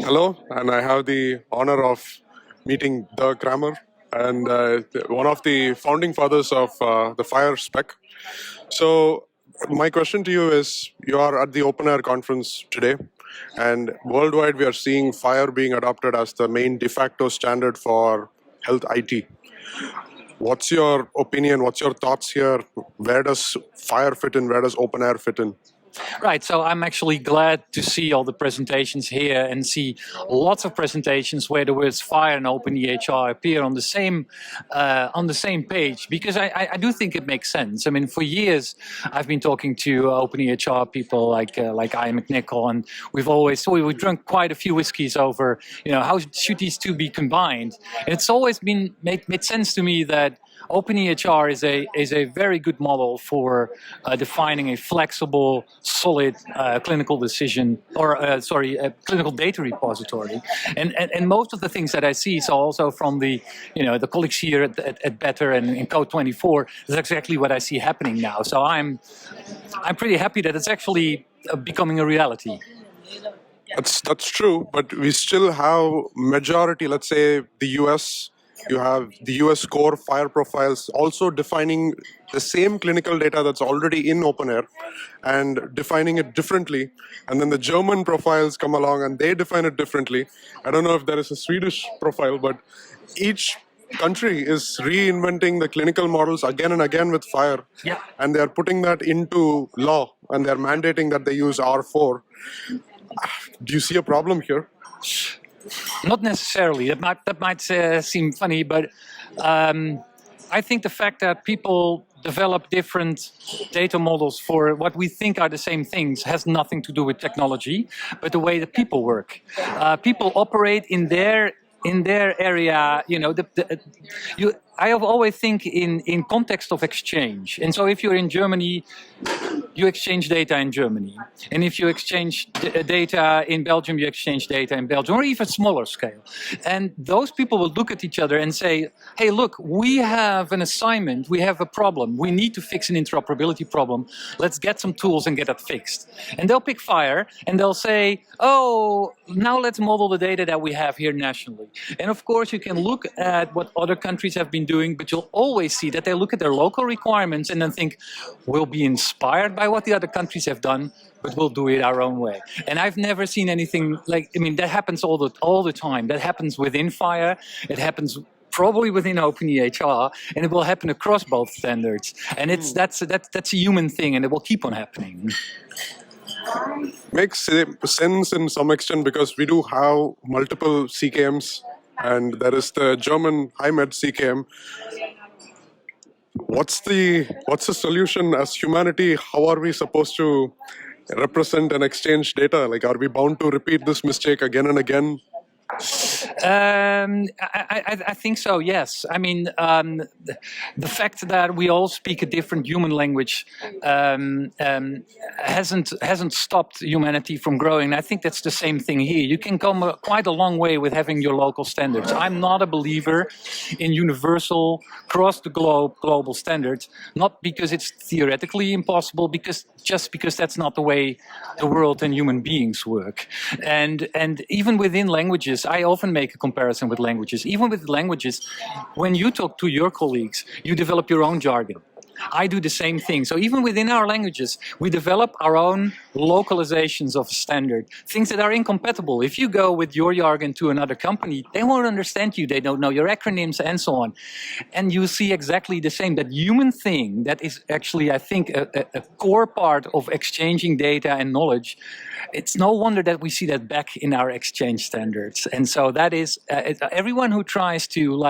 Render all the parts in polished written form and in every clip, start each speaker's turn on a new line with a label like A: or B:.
A: Hello, and I have the honor of meeting the Kramer and one of the founding fathers of the FHIR spec. So my question to you is, you are at the openEHR conference today, and worldwide we are seeing FHIR being adopted as the main de facto standard for health IT. What's your opinion? What's your thoughts here? Where does FHIR fit in? Where does openEHR fit in?
B: Right, so I'm actually glad to see all the presentations here and see lots of presentations where the words FHIR and openEHR appear on the same page, because I do think it makes sense. I mean, for years I've been talking to openEHR people like Ian McNichol, and we've drunk quite a few whiskeys over, how should these two be combined? And it's always been made sense to me that openEHR is a very good model for defining a flexible, solid clinical decision, or clinical data repository. And most of the things that I see, so also from the colleagues here at Better and in Code 24, is exactly what I see happening now. So I'm pretty happy that it's actually becoming a reality.
A: That's true, but we still have majority, let's say the US. You have the US core FHIR profiles also defining the same clinical data that's already in openEHR and defining it differently. And then the German profiles come along and they define it differently. I don't know if there is a Swedish profile, but each country is reinventing the clinical models again and again with FHIR.
B: Yeah.
A: And they're putting that into law and they're mandating that they use R4. Do you see a problem here?
B: Not necessarily. That might seem funny, but I think the fact that people develop different data models for what we think are the same things has nothing to do with technology, but the way that people work. People operate in their area. I always think in context of exchange. And so if you're in Germany, you exchange data in Germany. And if you exchange data in Belgium, you exchange data in Belgium, or even smaller scale. And those people will look at each other and say, hey, look, we have an assignment, we have a problem, we need to fix an interoperability problem. Let's get some tools and get that fixed. And they'll pick FHIR and they'll say, oh, now let's model the data that we have here nationally. And of course, you can look at what other countries have been doing, but you'll always see that they look at their local requirements and then think, we'll be inspired by what the other countries have done, but we'll do it our own way. And I've never seen anything like, that happens all the time. That happens within FHIR, it happens probably within openEHR, and it will happen across both standards. And that's a human thing, and it will keep on happening.
A: Makes sense in some extent because we do have multiple CKMs, and there is the German HIMED CKM. What's the solution as humanity? How are we supposed to represent and exchange data? Like, are we bound to repeat this mistake again and again?
B: I think so, yes. I mean, the fact that we all speak a different human language hasn't stopped humanity from growing. I think that's the same thing here. You can come quite a long way with having your local standards. I'm not a believer in universal, cross-the-globe global standards, not because it's theoretically impossible, just because that's not the way the world and human beings work. And even within languages, I often make a comparison with languages. Even with languages, when you talk to your colleagues, you develop your own jargon. I do the same thing. So even within our languages, we develop our own localizations of standard, things that are incompatible. If you go with your jargon to another company, they won't understand you. They don't know your acronyms and so on. And you see exactly the same. That human thing that is actually, I think, a core part of exchanging data and knowledge. It's no wonder that we see that back in our exchange standards. And so that is, everyone who tries to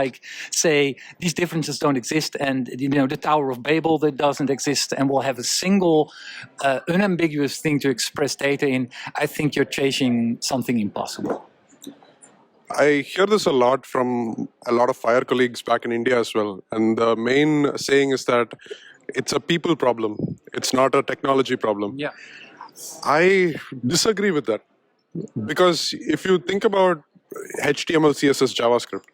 B: say these differences don't exist and the Tower of Babel that doesn't exist and will have a single unambiguous thing to express data in, I think you're chasing something impossible.
A: I hear this a lot from a lot of FHIR colleagues back in India as well. And the main saying is that it's a people problem. It's not a technology problem.
B: Yeah.
A: I disagree with that. Because if you think about HTML, CSS, JavaScript,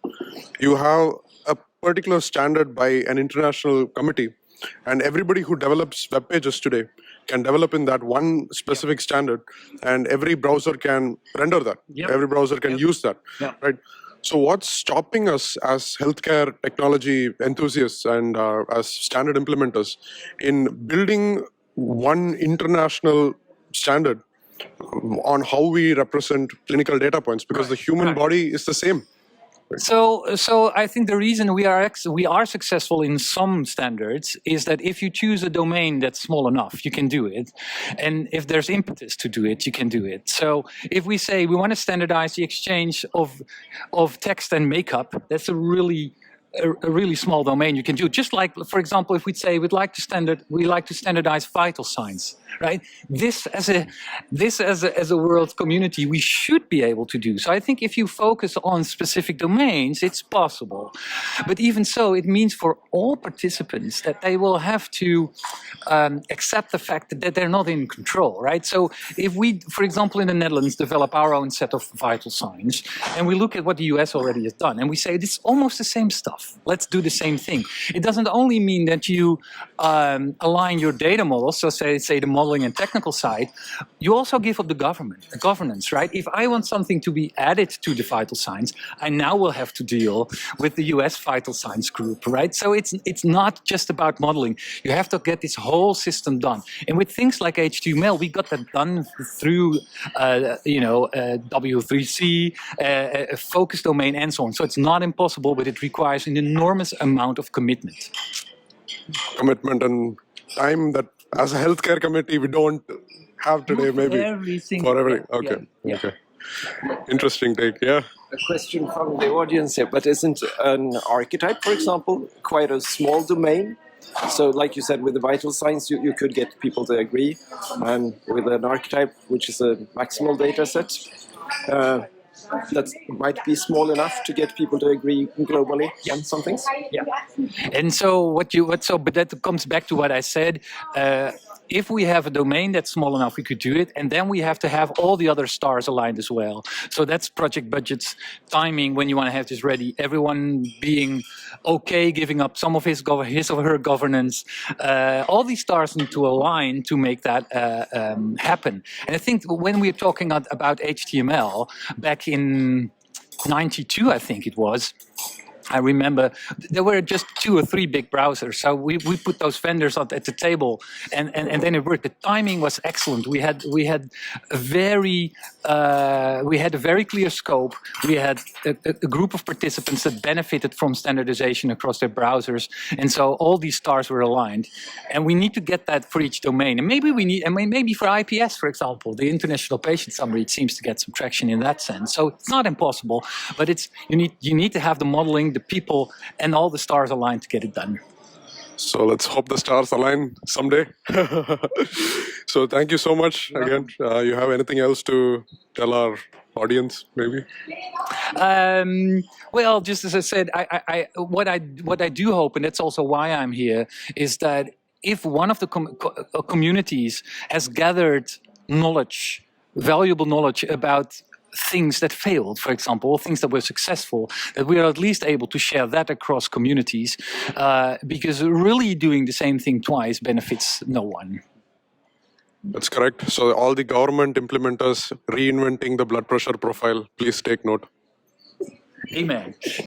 A: you have a particular standard by an international committee. And everybody who develops web pages today can develop in that one specific standard, and every browser can render that. Every browser can use that, right? So what's stopping us as healthcare technology enthusiasts and as standard implementers in building one international standard on how we represent clinical data points? Because the human body is the same.
B: So I think the reason we are successful in some standards is that if you choose a domain that's small enough, you can do it, and if there's impetus to do it, you can do it. So if we say we want to standardize the exchange of text and makeup, that's a really small domain you can do. Just like, for example, if we'd say we like to standardize vital signs, right? This as a world community, we should be able to do. So I think if you focus on specific domains, it's possible. But even so, it means for all participants that they will have to accept the fact that they're not in control, right? So if we, for example, in the Netherlands, develop our own set of vital signs, and we look at what the US already has done, and we say it's almost the same stuff. Let's do the same thing. It doesn't only mean that you align your data models, so say the modeling and technical side, you also give up the governance, right? If I want something to be added to the vital signs, I now will have to deal with the US vital signs group, right? So it's not just about modeling. You have to get this whole system done. And with things like HTML, we got that done through, W3C, a focus domain, and so on. So it's not impossible, but it requires an enormous amount of commitment.
A: Commitment and time that as a healthcare committee we don't have today, maybe. For everything. Okay.
B: Yeah.
A: Okay. Interesting take, yeah.
C: A question from the audience here, but isn't an archetype, for example, quite a small domain? So like you said, with the vital signs, you could get people to agree, and with an archetype, which is a maximal data set, that might be small enough to get people to agree globally on some things.
B: Yeah. And so but that comes back to what I said. If we have a domain that's small enough, we could do it, and then we have to have all the other stars aligned as well. So that's project budgets, timing, when you want to have this ready, everyone being okay, giving up some of his or her governance. All these stars need to align to make that happen. And I think when we're talking about HTML, back in '92, I think it was, I remember there were just 2 or 3 big browsers, so we put those vendors at the table, and then it worked. The timing was excellent. We had a very clear scope. We had a group of participants that benefited from standardization across their browsers, and so all these stars were aligned. And we need to get that for each domain. And maybe for IPS, for example, the International Patient Summary, it seems to get some traction in that sense. So it's not impossible, but you need to have the modeling, the people, and all the stars aligned to get it done.
A: So let's hope the stars align someday. So thank you so much again. You have anything else to tell our audience, maybe?
B: Well, just as I said, what I do hope, and that's also why I'm here, is that if one of the communities has gathered knowledge, valuable knowledge about things that failed, for example, or things that were successful, that we are at least able to share that across communities, because really doing the same thing twice benefits no one.
A: That's correct. So all the government implementers reinventing the blood pressure profile, please take note.
B: Amen.